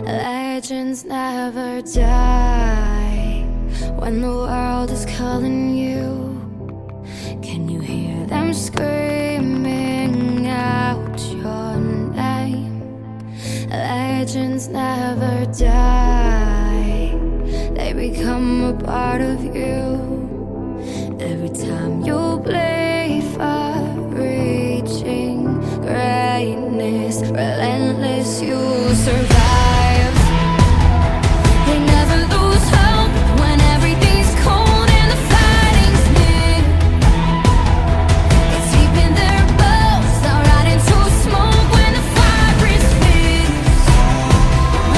Legends never die when the world is calling you. Can you hear them screaming out your name? Legends never die, they become a part of you. Every time you play for reaching greatness, relentless, you survive. They never lose hope when everything's cold and the fighting's near. It's deep in their bones, they'll ride into smoke when the fire is fierce.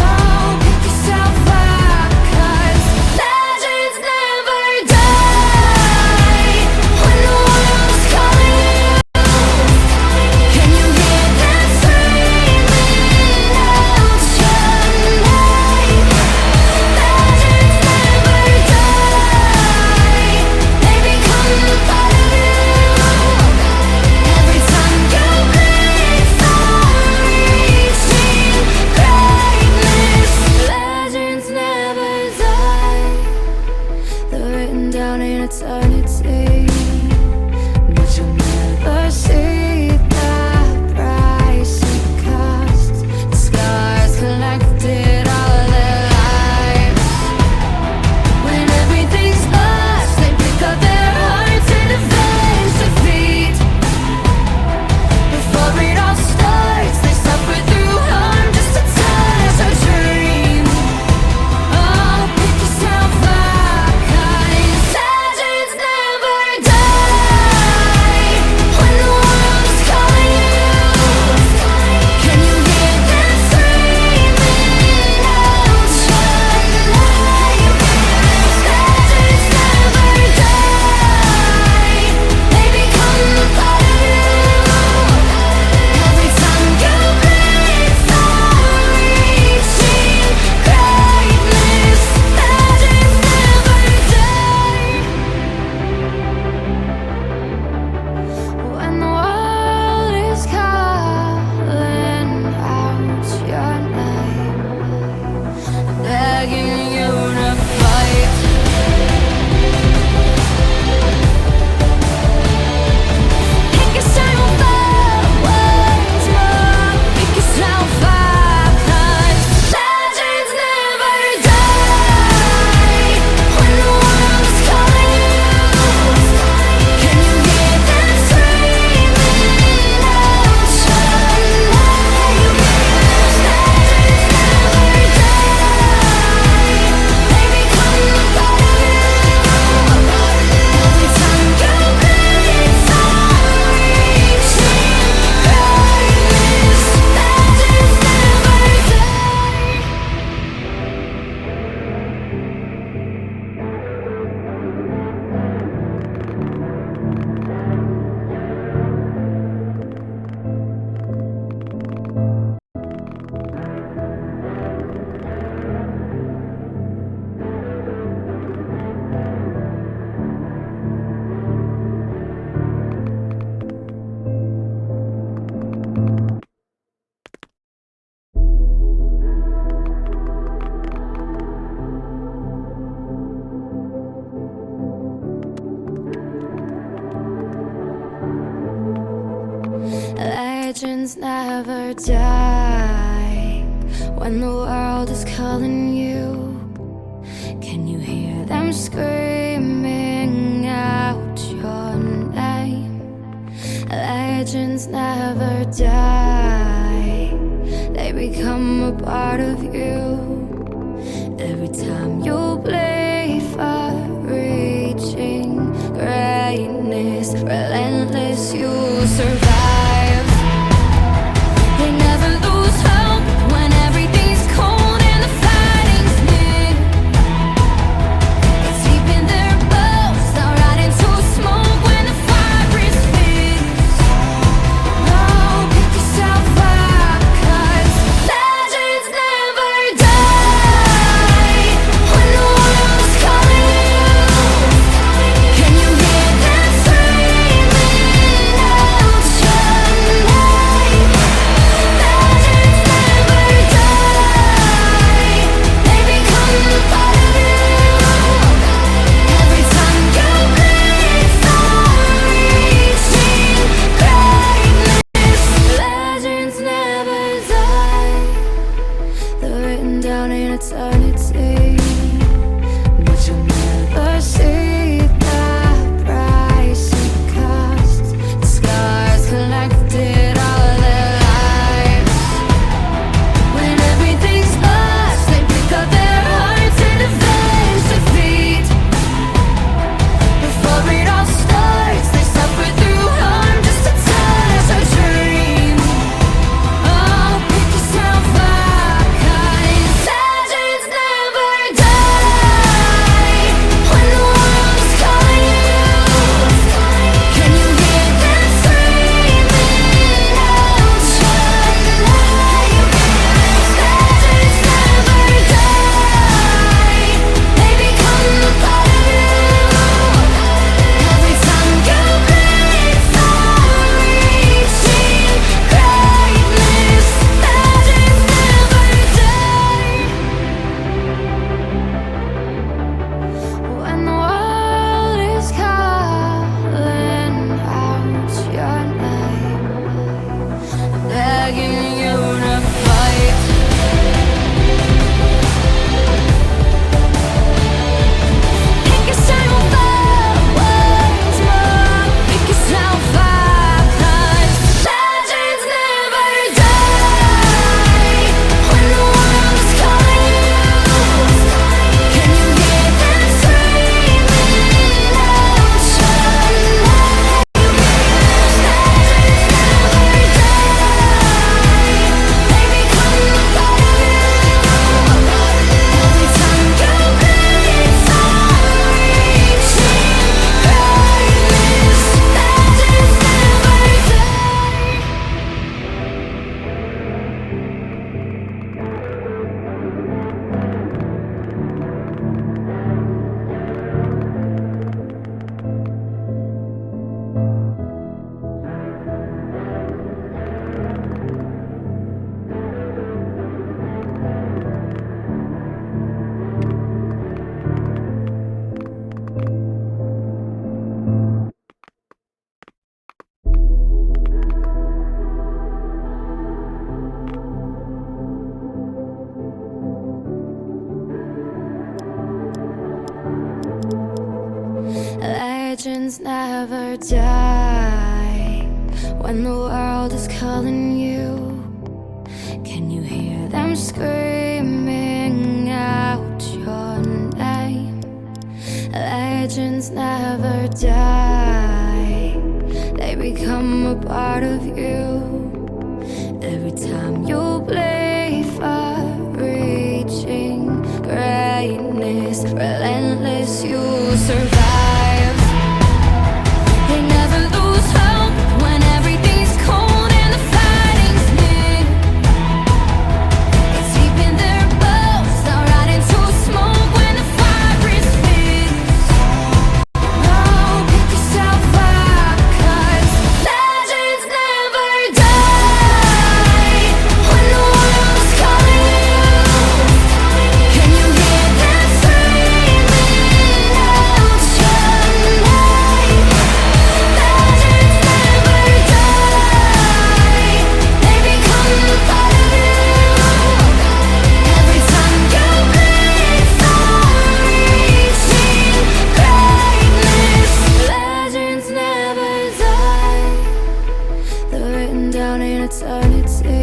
Oh, pick yourself up, 'cause legends never die when the world's calling you. Can you hear them screaming out your name? Legends never die, they become a part of you. Every time you breathe for reaching greatness, legends never die. They're written down in eternity, but you'll never see the price it costs. The scars collected all their lives. When everything's lost, they pick up their hearts and avenge defeat. Before it all starts, they suffer through harm just to touch our dream. Oh, pick yourself up, 'cause legends never die when the world is calling you. Can you hear them screaming out your name? Legends never die, they become a part of you. Every time you breathe for reaching greatness, legends never die. When the world is calling out your name, begging you to fight. Pick yourself up once more. Pick yourself up, 'cause legends never die when the world is calling you. Can you hear them screaming out your name? Legends never die, they become a part of you. Every time you breathe for reaching greatness, legends Legends never die when the world is calling you. Can you hear them screaming out your name? Legends never die, they become a part of you. Every time you play for reaching greatness, relentless, you survive. never die. When the world is calling you, can you hear them screaming out your name? Legends never die, they become a part of you. Every time you play for reaching greatness, relentless, you survive. They never lose hope when everything's cold and the fighting's near. It's deep in their bones, they'll ride into smoke when the fire is fierce. Oh, pick yourself up, 'cause legends never die. When the world is calling you, can you hear them screaming out your name? Legends never die, they become a part of you. Every time you bleed for reaching greatness, legends never die. They're written down in eternity.